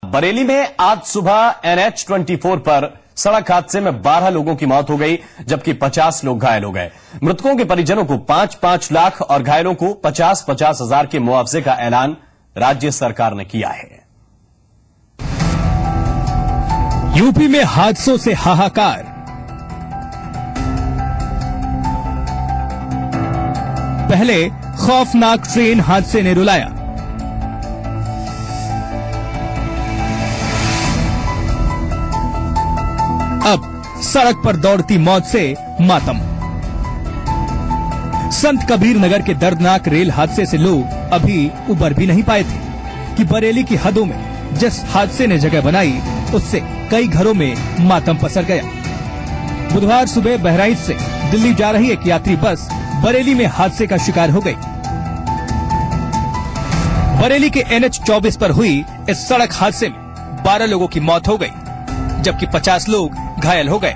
बरेली में आज सुबह NH-24 पर सड़क हादसे में 12 लोगों की मौत हो गई, जबकि 50 लोग घायल हो गए। मृतकों के परिजनों को 5-5 लाख और घायलों को 50-50 हजार के मुआवजे का ऐलान राज्य सरकार ने किया है। यूपी में हादसों से हाहाकार। पहले खौफनाक ट्रेन हादसे ने रुलाया। अब सड़क पर दौड़ती मौत से मातम। संत कबीर नगर के दर्दनाक रेल हादसे से लोग अभी उबर भी नहीं पाए थे कि बरेली की हदों में जिस हादसे ने जगह बनाई उससे कई घरों में मातम पसर गया। बुधवार सुबह बहराइच से दिल्ली जा रही एक यात्री बस बरेली में हादसे का शिकार हो गई। बरेली के NH-24 पर हुई इस सड़क हादसे में 12 लोगों की मौत हो गई, जबकि 50 लोग घायल हो गए।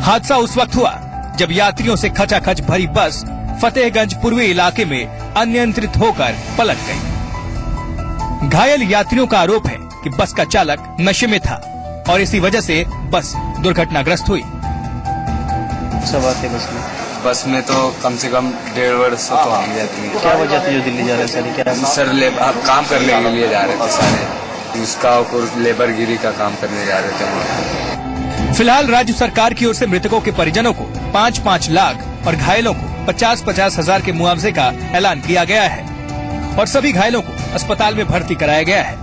हादसा उस वक्त हुआ जब यात्रियों से खचाखच भरी बस फतेहगंज पूर्वी इलाके में अनियंत्रित होकर पलट गई। घायल यात्रियों का आरोप है कि बस का चालक नशे में था और इसी वजह से बस दुर्घटनाग्रस्त हुई। सब बस में तो कम से कम 1.5 वर्ष तो हम जाती है। क्या वजह थी जो दिल्ली जा रहे थे? क्या सर काम करने के लिए जा रहे थे, सारे उसका लेबरगिरी का काम करने जा रहे थे। फिलहाल राज्य सरकार की ओर से मृतकों के परिजनों को 5-5 लाख और घायलों को 50-50 हजार के मुआवजे का ऐलान किया गया है और सभी घायलों को अस्पताल में भर्ती कराया गया है।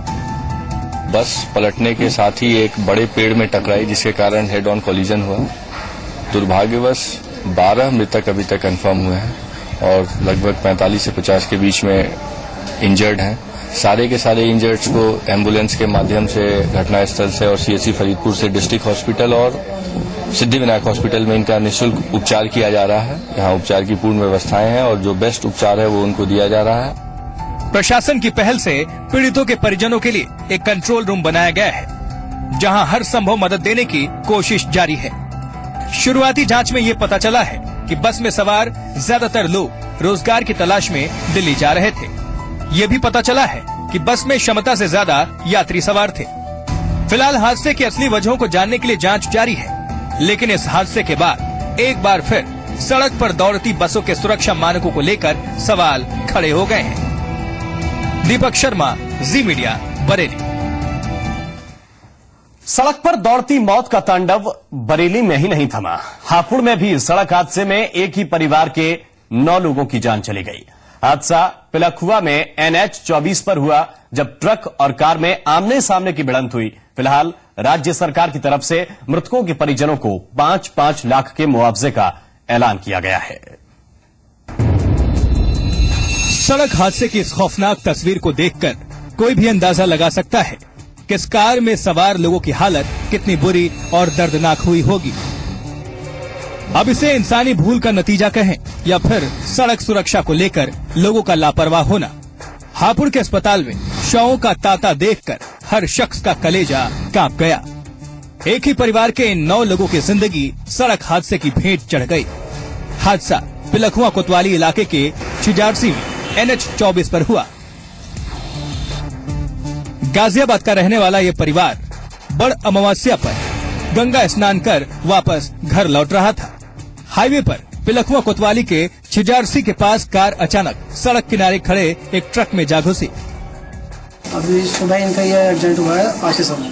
बस पलटने के साथ ही एक बड़े पेड़ में टकराई, जिसके कारण हेड ऑन कोलिजन हुआ। दुर्भाग्यवश 12 मृतक अभी तक कंफर्म हुए हैं और लगभग 45 से 50 के बीच में इंजर्ड हैं। सारे के सारे इंजर्ड्स को एम्बुलेंस के माध्यम से घटनास्थल से और CHC फरीदपुर से डिस्ट्रिक्ट हॉस्पिटल और सिद्धिविनायक हॉस्पिटल में इनका निःशुल्क उपचार किया जा रहा है। यहाँ उपचार की पूर्ण व्यवस्थाएं हैं और जो बेस्ट उपचार है वो उनको दिया जा रहा है। प्रशासन की पहल से पीड़ितों के परिजनों के लिए एक कंट्रोल रूम बनाया गया है, जहां हर संभव मदद देने की कोशिश जारी है। शुरुआती जांच में ये पता चला है कि बस में सवार ज्यादातर लोग रोजगार की तलाश में दिल्ली जा रहे थे। ये भी पता चला है कि बस में क्षमता से ज्यादा यात्री सवार थे। फिलहाल हादसे की असली वजहों को जानने के लिए जांच जारी है, लेकिन इस हादसे के बाद एक बार फिर सड़क पर दौड़ती बसों के सुरक्षा मानकों को लेकर सवाल खड़े हो गए हैं। दीपक शर्मा, जी मीडिया, बरेली। सड़क पर दौड़ती मौत का तांडव बरेली में ही नहीं थमा। हापुड़ में भी सड़क हादसे में एक ही परिवार के 9 लोगों की जान चली गई। हादसा पिलखुआ में NH-24 पर हुआ, जब ट्रक और कार में आमने सामने की भिड़ंत हुई। फिलहाल राज्य सरकार की तरफ से मृतकों के परिजनों को 5-5 लाख के मुआवजे का ऐलान किया गया है। सड़क हादसे की इस खौफनाक तस्वीर को देखकर कोई भी अंदाजा लगा सकता है कि इस कार में सवार लोगों की हालत कितनी बुरी और दर्दनाक हुई होगी। अब इसे इंसानी भूल का नतीजा कहें या फिर सड़क सुरक्षा को लेकर लोगों का लापरवाह होना। हापुड़ के अस्पताल में शवों का तांता देखकर हर शख्स का कलेजा कांप गया। एक ही परिवार के इन 9 लोगों की जिंदगी सड़क हादसे की भेंट चढ़ गई। हादसा पिलखुआ कोतवाली इलाके के छिजारसी में NH-24 पर हुआ। गाजियाबाद का रहने वाला ये परिवार बड़ अमावस्या पर गंगा स्नान कर वापस घर लौट रहा था। हाईवे पर पिलखुआ कोतवाली के छिजारसी के पास कार अचानक सड़क किनारे खड़े एक ट्रक में जा घुसी। अभी सुबह इनका ये एक्सीडेंट हुआ है आज से समय।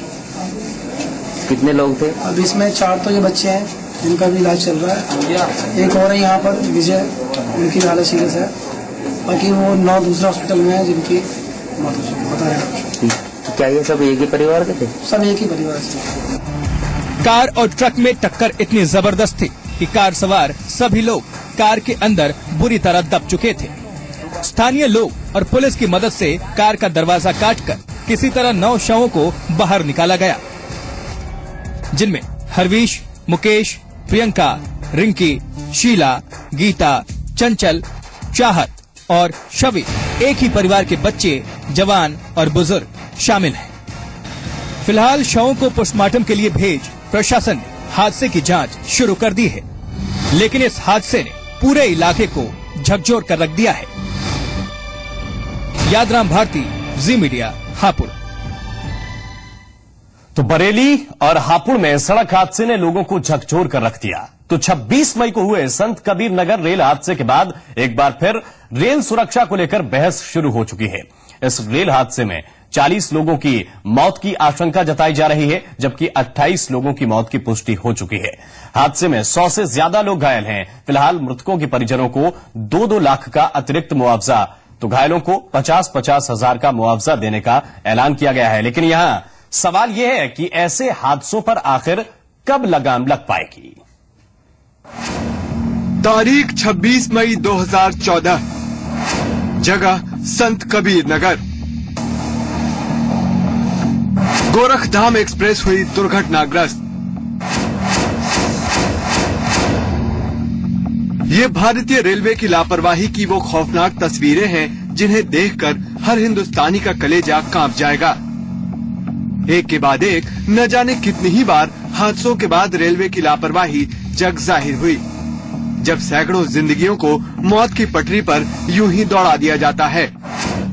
कितने लोग थे? अभी इसमें 4 तो ये बच्चे हैं, इनका भी इलाज चल रहा है। एक और है यहाँ पर विजय, उनकी हालत सीरियस है। बाकी वो 9 दूसरे हॉस्पिटल में है जिनकी मौत बता रहे। क्या ये सब एक ही परिवार के थे? सब एक ही परिवार से। कार और ट्रक में टक्कर इतनी जबरदस्त थी कि कार सवार सभी लोग कार के अंदर बुरी तरह दब चुके थे। स्थानीय लोग और पुलिस की मदद से कार का दरवाजा काटकर किसी तरह 9 शवों को बाहर निकाला गया, जिनमें हरवीश, मुकेश, प्रियंका, रिंकी, शीला, गीता, चंचल, चाहत और शवी, एक ही परिवार के बच्चे, जवान और बुजुर्ग शामिल हैं। फिलहाल शवों को पोस्टमार्टम के लिए भेज प्रशासन ने हादसे की जांच शुरू कर दी है, लेकिन इस हादसे ने पूरे इलाके को झकझोर कर रख दिया है। यादराम भारती, जी मीडिया, हापुड़। तो बरेली और हापुड़ में सड़क हादसे ने लोगों को झकझोर कर रख दिया। तो 26 मई को हुए संत कबीर नगर रेल हादसे के बाद एक बार फिर रेल सुरक्षा को लेकर बहस शुरू हो चुकी है। इस रेल हादसे में 40 लोगों की मौत की आशंका जताई जा रही है, जबकि 28 लोगों की मौत की पुष्टि हो चुकी है। हादसे में 100 से ज्यादा लोग घायल हैं। फिलहाल मृतकों के परिजनों को 2-2 लाख का अतिरिक्त मुआवजा, तो घायलों को 50-50 हजार का मुआवजा देने का ऐलान किया गया है। लेकिन यहां सवाल यह है कि ऐसे हादसों पर आखिर कब लगाम लग पाएगी। तारीख 26 मई 2014, जगह संत कबीर नगर। गोरखधाम एक्सप्रेस हुई दुर्घटनाग्रस्त। ये भारतीय रेलवे की लापरवाही की वो खौफनाक तस्वीरें हैं जिन्हें देखकर हर हिंदुस्तानी का कलेजा कांप जाएगा। एक के बाद एक न जाने कितनी ही बार हादसों के बाद रेलवे की लापरवाही जग जाहिर हुई, जब सैकड़ों जिंदगियों को मौत की पटरी पर यूं ही दौड़ा दिया जाता है।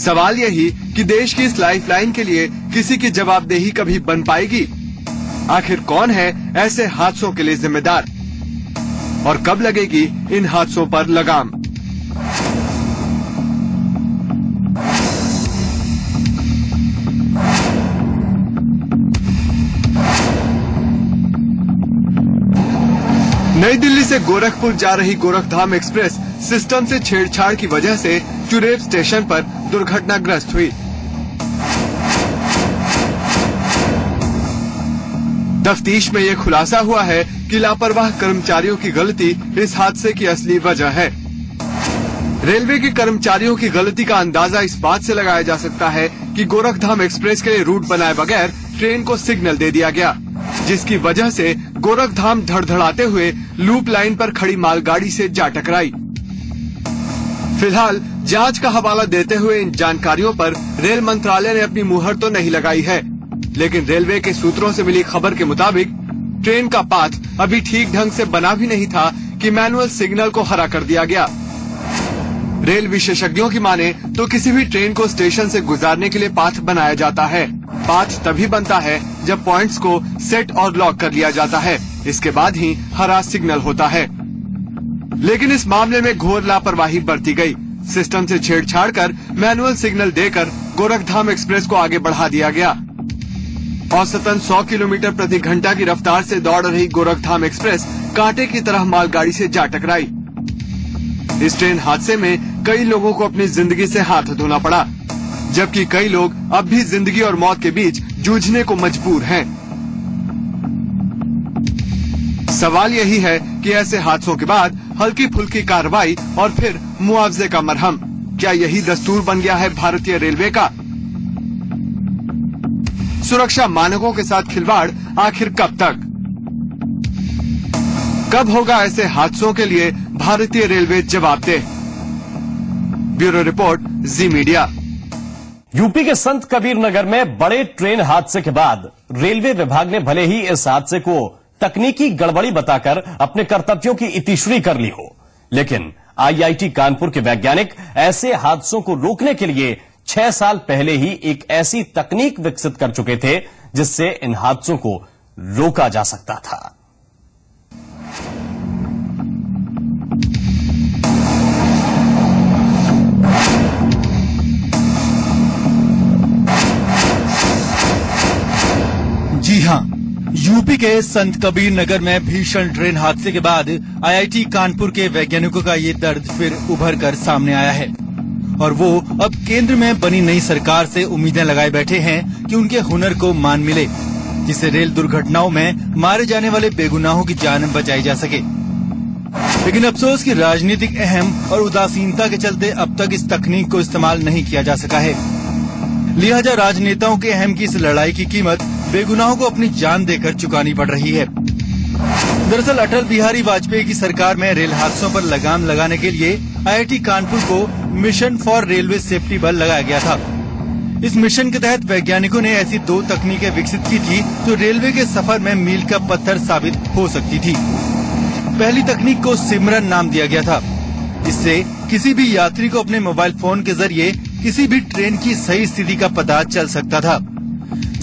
सवाल यही कि देश की इस लाइफलाइन के लिए किसी की जवाबदेही कभी बन पाएगी? आखिर कौन है ऐसे हादसों के लिए जिम्मेदार और कब लगेगी इन हादसों पर लगाम? नई दिल्ली से गोरखपुर जा रही गोरखधाम एक्सप्रेस सिस्टम से छेड़छाड़ की वजह से चुरेब स्टेशन पर दुर्घटनाग्रस्त हुई। तफ्तीश में ये खुलासा हुआ है कि लापरवाह कर्मचारियों की गलती इस हादसे की असली वजह है। रेलवे के कर्मचारियों की गलती का अंदाजा इस बात से लगाया जा सकता है कि गोरखधाम एक्सप्रेस के लिए रूट बनाए बगैर ट्रेन को सिग्नल दे दिया गया, जिसकी वजह से गोरखधाम धड़धड़ाते हुए लूप लाइन पर खड़ी मालगाड़ी से जा टकराई। फिलहाल जांच का हवाला देते हुए इन जानकारियों पर रेल मंत्रालय ने अपनी मुहर तो नहीं लगाई है, लेकिन रेलवे के सूत्रों से मिली खबर के मुताबिक ट्रेन का पाथ अभी ठीक ढंग से बना भी नहीं था कि मैनुअल सिग्नल को हरा कर दिया गया। रेल विशेषज्ञों की माने तो किसी भी ट्रेन को स्टेशन से गुजारने के लिए पाथ बनाया जाता है। पाथ तभी बनता है जब पॉइंट्स को सेट और लॉक कर लिया जाता है, इसके बाद ही हरा सिग्नल होता है। लेकिन इस मामले में घोर लापरवाही बरती गई। सिस्टम से छेड़छाड़ कर मैनुअल सिग्नल देकर गोरखधाम एक्सप्रेस को आगे बढ़ा दिया गया। औसतन 100 किलोमीटर प्रति घंटा की रफ्तार से दौड़ रही गोरखधाम एक्सप्रेस कांटे की तरह मालगाड़ी से जा टकराई। इस ट्रेन हादसे में कई लोगों को अपनी जिंदगी से हाथ धोना पड़ा, जबकि कई लोग अब भी जिंदगी और मौत के बीच जूझने को मजबूर हैं। सवाल यही है कि ऐसे हादसों के बाद हल्की फुल्की कार्रवाई और फिर मुआवजे का मरहम, क्या यही दस्तूर बन गया है भारतीय रेलवे का? सुरक्षा मानकों के साथ खिलवाड़ आखिर कब तक? कब होगा ऐसे हादसों के लिए भारतीय रेलवे जवाबदेह? ब्यूरो रिपोर्ट, जी मीडिया। यूपी के संत कबीर नगर में बड़े ट्रेन हादसे के बाद रेलवे विभाग ने भले ही इस हादसे को तकनीकी गड़बड़ी बताकर अपने कर्तव्यों की इतिश्री कर ली हो, लेकिन आईआईटी कानपुर के वैज्ञानिक ऐसे हादसों को रोकने के लिए 6 साल पहले ही एक ऐसी तकनीक विकसित कर चुके थे जिससे इन हादसों को रोका जा सकता था। जी हां, यूपी के संत कबीर नगर में भीषण ट्रेन हादसे के बाद आईआईटी कानपुर के वैज्ञानिकों का ये दर्द फिर उभर कर सामने आया है और वो अब केंद्र में बनी नई सरकार से उम्मीदें लगाए बैठे हैं कि उनके हुनर को मान मिले, जिससे रेल दुर्घटनाओं में मारे जाने वाले बेगुनाहों की जान बचाई जा सके। लेकिन अफसोस की राजनीतिक अहम और उदासीनता के चलते अब तक इस तकनीक को इस्तेमाल नहीं किया जा सका है। लिहाजा राजनेताओं के अहम की इस लड़ाई की कीमत बेगुनाहों को अपनी जान देकर चुकानी पड़ रही है। दरअसल अटल बिहारी वाजपेयी की सरकार में रेल हादसों पर लगाम लगाने के लिए आईआईटी कानपुर को मिशन फॉर रेलवे सेफ्टी बल लगाया गया था। इस मिशन के तहत वैज्ञानिकों ने ऐसी 2 तकनीकें विकसित की थी जो रेलवे के सफर में मील का पत्थर साबित हो सकती थी। पहली तकनीक को सिमरन नाम दिया गया था। इससे किसी भी यात्री को अपने मोबाइल फोन के जरिए किसी भी ट्रेन की सही स्थिति का पता चल सकता था,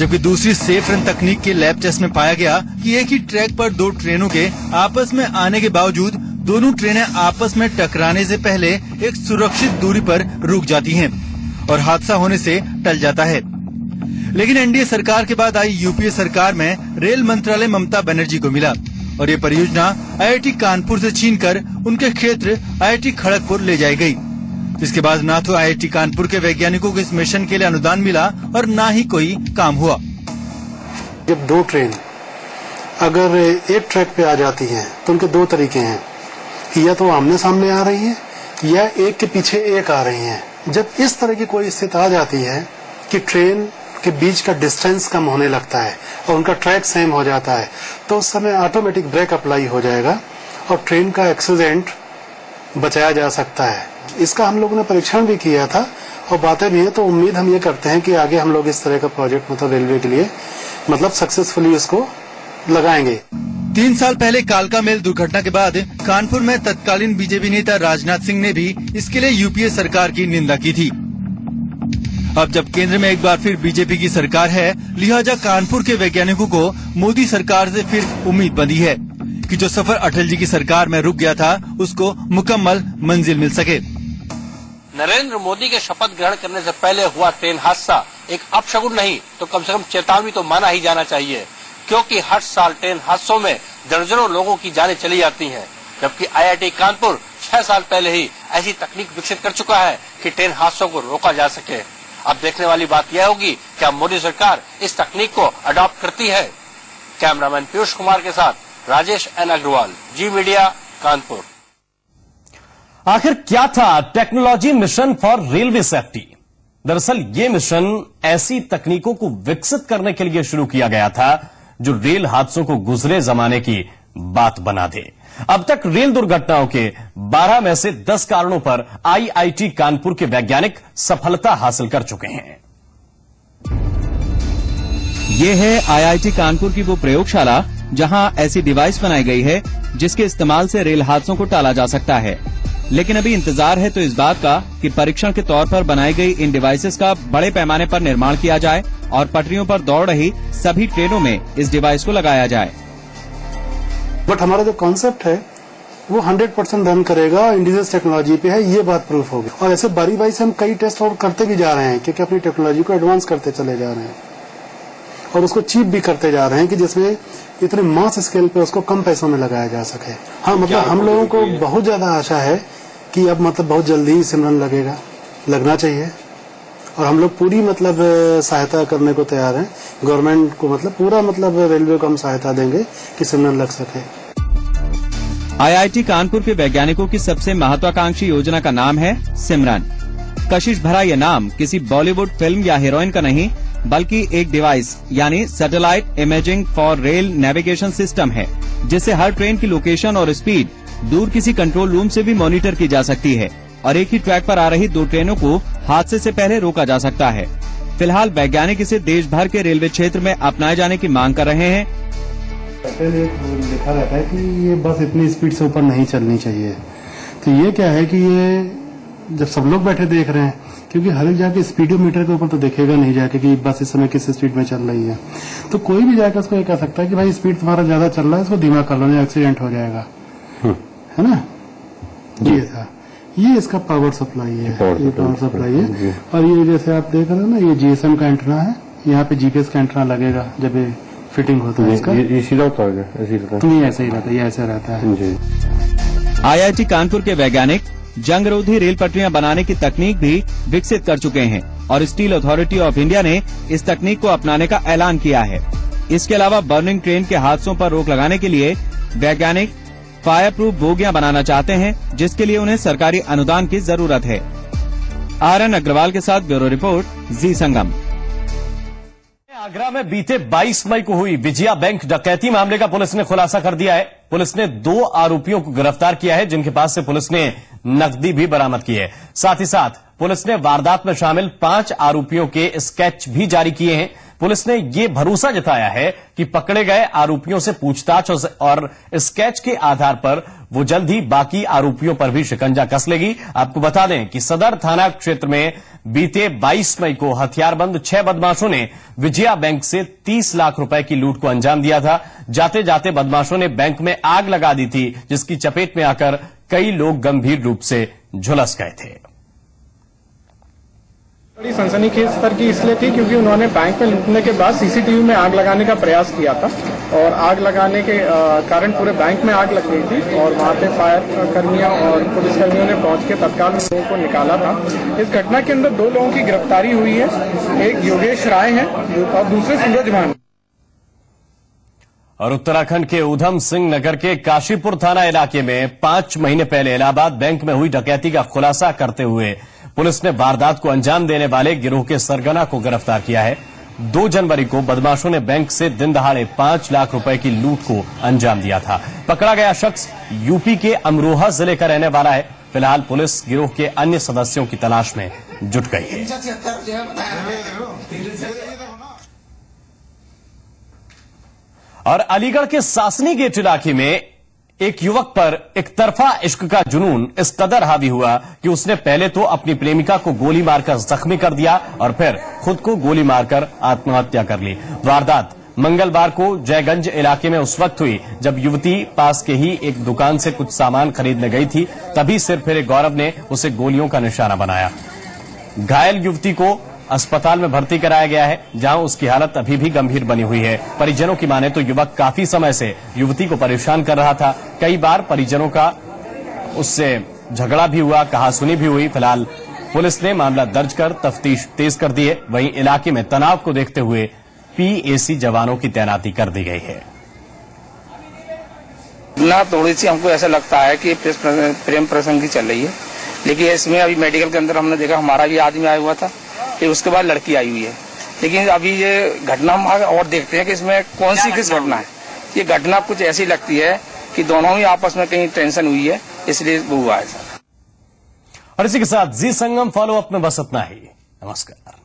जबकि दूसरी सेफ रन तकनीक के लैब टेस्ट में पाया गया कि एक ही ट्रैक पर दो ट्रेनों के आपस में आने के बावजूद दोनों ट्रेनें आपस में टकराने से पहले एक सुरक्षित दूरी पर रुक जाती हैं और हादसा होने से टल जाता है। लेकिन एनडीए सरकार के बाद आई यूपीए सरकार में रेल मंत्रालय ममता बनर्जी को मिला और ये परियोजना आईआईटी कानपुर से छीनकर उनके क्षेत्र आईआईटी खड़गपुर ले जाई गई। इसके बाद न तो आईआईटी कानपुर के वैज्ञानिकों को इस मिशन के लिए अनुदान मिला और न ही कोई काम हुआ। जब दो ट्रेन अगर एक ट्रैक पे आ जाती हैं तो उनके दो तरीके हैं, या तो आमने सामने आ रही हैं या एक के पीछे एक आ रही हैं। जब इस तरह की कोई स्थिति आ जाती है कि ट्रेन के बीच का डिस्टेंस कम होने लगता है और उनका ट्रैक सेम हो जाता है, तो उस समय ऑटोमेटिक ब्रेक अप्लाई हो जाएगा और ट्रेन का एक्सीडेंट बचाया जा सकता है। इसका हम लोगों ने परीक्षण भी किया था और बातें भी हैं, तो उम्मीद हम ये करते हैं कि आगे हम लोग इस तरह का प्रोजेक्ट मतलब रेलवे के लिए मतलब सक्सेसफुली उसको लगाएंगे। 3 साल पहले कालका मेल दुर्घटना के बाद कानपुर में तत्कालीन बीजेपी नेता राजनाथ सिंह ने भी इसके लिए यूपीए सरकार की निंदा की थी। अब जब केंद्र में एक बार फिर बीजेपी की सरकार है, लिहाजा कानपुर के वैज्ञानिकों को मोदी सरकार से फिर उम्मीद बंधी है कि जो सफर अटल जी की सरकार में रुक गया था उसको मुकम्मल मंजिल मिल सके। नरेंद्र मोदी के शपथ ग्रहण करने से पहले हुआ ट्रेन हादसा एक अपशगुन नहीं तो कम से कम चेतावनी तो माना ही जाना चाहिए, क्योंकि हर साल ट्रेन हादसों में दर्जनों लोगों की जानें चली जाती हैं, जबकि आईआईटी कानपुर 6 साल पहले ही ऐसी तकनीक विकसित कर चुका है कि ट्रेन हादसों को रोका जा सके। अब देखने वाली बात यह होगी क्या मोदी सरकार इस तकनीक को अडॉप्ट करती है। कैमरामैन पीयूष कुमार के साथ राजेश एन अग्रवाल, जी मीडिया, कानपुर। आखिर क्या था technology mission for railway safety? दरअसल ये मिशन ऐसी तकनीकों को विकसित करने के लिए शुरू किया गया था जो रेल हादसों को गुजरे जमाने की बात बना दे। अब तक रेल दुर्घटनाओं के 12 में से 10 कारणों पर आईआईटी कानपुर के वैज्ञानिक सफलता हासिल कर चुके हैं। ये है आईआईटी कानपुर की वो प्रयोगशाला जहां ऐसी डिवाइस बनाई गई है जिसके इस्तेमाल से रेल हादसों को टाला जा सकता है। लेकिन अभी इंतजार है तो इस बात का कि परीक्षण के तौर पर बनाई गई इन डिवाइसेस का बड़े पैमाने पर निर्माण किया जाए और पटरियों पर दौड़ रही सभी ट्रेनों में इस डिवाइस को लगाया जाए। बट हमारा जो कॉन्सेप्ट है वो 100% रन करेगा, इंडिजियस टेक्नोलॉजी पे है, ये बात प्रूफ होगी। और ऐसे बारी बारी से हम कई टेस्ट और करते भी जा रहे हैं, क्योंकि अपनी टेक्नोलॉजी को एडवांस करते चले जा रहे हैं और उसको चीप भी करते जा रहे हैं कि जिसमें इतने मास स्केल पे उसको कम पैसों में लगाया जा सके। हाँ, मतलब हम लोगों को बहुत ज्यादा आशा है कि अब मतलब बहुत जल्दी ही सिमरन लगना चाहिए और हम लोग पूरी मतलब सहायता करने को तैयार हैं। गवर्नमेंट को मतलब पूरा मतलब रेलवे को हम सहायता देंगे कि सिमरन लग सके। आईआईटी कानपुर के वैज्ञानिकों की सबसे महत्वाकांक्षी योजना का नाम है सिमरन। कशिश भरा यह नाम किसी बॉलीवुड फिल्म या हीरोइन का नहीं बल्कि एक डिवाइस यानी satellite imaging for rail navigation system है, जिससे हर ट्रेन की लोकेशन और स्पीड दूर किसी कंट्रोल रूम से भी मॉनिटर की जा सकती है और एक ही ट्रैक पर आ रही दो ट्रेनों को हादसे से पहले रोका जा सकता है। फिलहाल वैज्ञानिक इसे देश भर के रेलवे क्षेत्र में अपनाए जाने की मांग कर रहे हैं। लिखा रहता है कि ये बस इतनी स्पीड से ऊपर नहीं चलनी चाहिए, तो ये क्या है कि ये जब सब लोग बैठे देख रहे हैं, क्योंकि हर एक जाके स्पीडोमीटर के ऊपर तो देखेगा नहीं जाके कि बस इस समय किस स्पीड में चल रही है, तो कोई भी जाकर उसको ये कह सकता है कि भाई स्पीड तुम्हारा ज्यादा चल रहा है, इसको धीमा कर लो नहीं एक्सीडेंट हो जाएगा, है ना। ये था, ये इसका पावर सप्लाई है, ये पावर सप्लाई है। और ये जैसे आप देख रहे हो ना, ये जीएसएम का एंटेना है, यहाँ पे जीपीएस का एंटेना लगेगा जब ये फिटिंग होता है इसका। ये सीधा होता है, नहीं ऐसे ही रहता है, ये ऐसे रहता है। आईआईटी कानपुर के वैज्ञानिक जंगरोधी रेल पटरियां बनाने की तकनीक भी विकसित कर चुके हैं और स्टील अथॉरिटी ऑफ इंडिया ने इस तकनीक को अपनाने का ऐलान किया है। इसके अलावा बर्निंग ट्रेन के हादसों पर रोक लगाने के लिए वैज्ञानिक फायर प्रूफ बोगियां बनाना चाहते हैं, जिसके लिए उन्हें सरकारी अनुदान की जरूरत है। आरएन अग्रवाल के साथ ब्यूरो रिपोर्ट, जी संगम। आगरा में बीते 22 मई को हुई विजया बैंक डकैती मामले का पुलिस ने खुलासा कर दिया है। पुलिस ने 2 आरोपियों को गिरफ्तार किया है, जिनके पास से पुलिस ने नकदी भी बरामद की है। साथ ही साथ पुलिस ने वारदात में शामिल 5 आरोपियों के स्केच भी जारी किए हैं। पुलिस ने ये भरोसा जताया है कि पकड़े गए आरोपियों से पूछताछ और स्केच के आधार पर वो जल्द ही बाकी आरोपियों पर भी शिकंजा कस लेगी। आपको बता दें कि सदर थाना क्षेत्र में बीते 22 मई को हथियारबंद 6 बदमाशों ने विजया बैंक से 30 लाख रुपए की लूट को अंजाम दिया था। जाते जाते बदमाशों ने बैंक में आग लगा दी थी, जिसकी चपेट में आकर कई लोग गंभीर रूप से झुलस गए थे। बड़ी सनसनीखेज स्तर की इसलिए थी क्योंकि उन्होंने बैंक में लूटने के बाद सीसीटीवी में आग लगाने का प्रयास किया था और आग लगाने के कारण पूरे बैंक में आग लग गई थी और वहां पे फायर कर्मियों और पुलिस कर्मियों ने पहुंच के तत्काल लोगों को निकाला था। इस घटना के अंदर 2 लोगों की गिरफ्तारी हुई है, एक योगेश राय है और दूसरे सूरज भान। और उत्तराखंड के ऊधम सिंह नगर के काशीपुर थाना इलाके में 5 महीने पहले इलाहाबाद बैंक में हुई डकैती का खुलासा करते हुए पुलिस ने वारदात को अंजाम देने वाले गिरोह के सरगना को गिरफ्तार किया है। 2 जनवरी को बदमाशों ने बैंक से दिन दहाड़े 5 लाख रुपए की लूट को अंजाम दिया था। पकड़ा गया शख्स यूपी के अमरोहा जिले का रहने वाला है। फिलहाल पुलिस गिरोह के अन्य सदस्यों की तलाश में जुट गई है। और अलीगढ़ के सासनी गेट इलाके में एक युवक पर एक तरफा इश्क का जुनून इस कदर हावी हुआ कि उसने पहले तो अपनी प्रेमिका को गोली मारकर जख्मी कर दिया और फिर खुद को गोली मारकर आत्महत्या कर ली। वारदात मंगलवार को जयगंज इलाके में उस वक्त हुई जब युवती पास के ही एक दुकान से कुछ सामान खरीदने गई थी। तभी सिर फिरे गौरव ने उसे गोलियों का निशाना बनाया। घायल युवती को अस्पताल में भर्ती कराया गया है, जहां उसकी हालत अभी भी गंभीर बनी हुई है। परिजनों की माने तो युवक काफी समय से युवती को परेशान कर रहा था। कई बार परिजनों का उससे झगड़ा भी हुआ, कहासुनी भी हुई। फिलहाल पुलिस ने मामला दर्ज कर तफ्तीश तेज कर दी है। वहीं इलाके में तनाव को देखते हुए पीएसी जवानों की तैनाती कर दी गई है। ना थोड़ी सी हमको ऐसा लगता है कि प्रेम प्रसंग की चल रही है, लेकिन इसमें अभी मेडिकल के अंदर हमने देखा हमारा भी आदमी आया हुआ था, फिर उसके बाद लड़की आई हुई है। लेकिन अभी ये घटना हम और देखते हैं कि इसमें कौन सी किस घटना है। ये घटना कुछ ऐसी लगती है कि दोनों ही आपस में कहीं टेंशन हुई है, इसलिए वो हुआ है। और इसी के साथ जी संगम फॉलो अप में बस इतना ही। नमस्कार।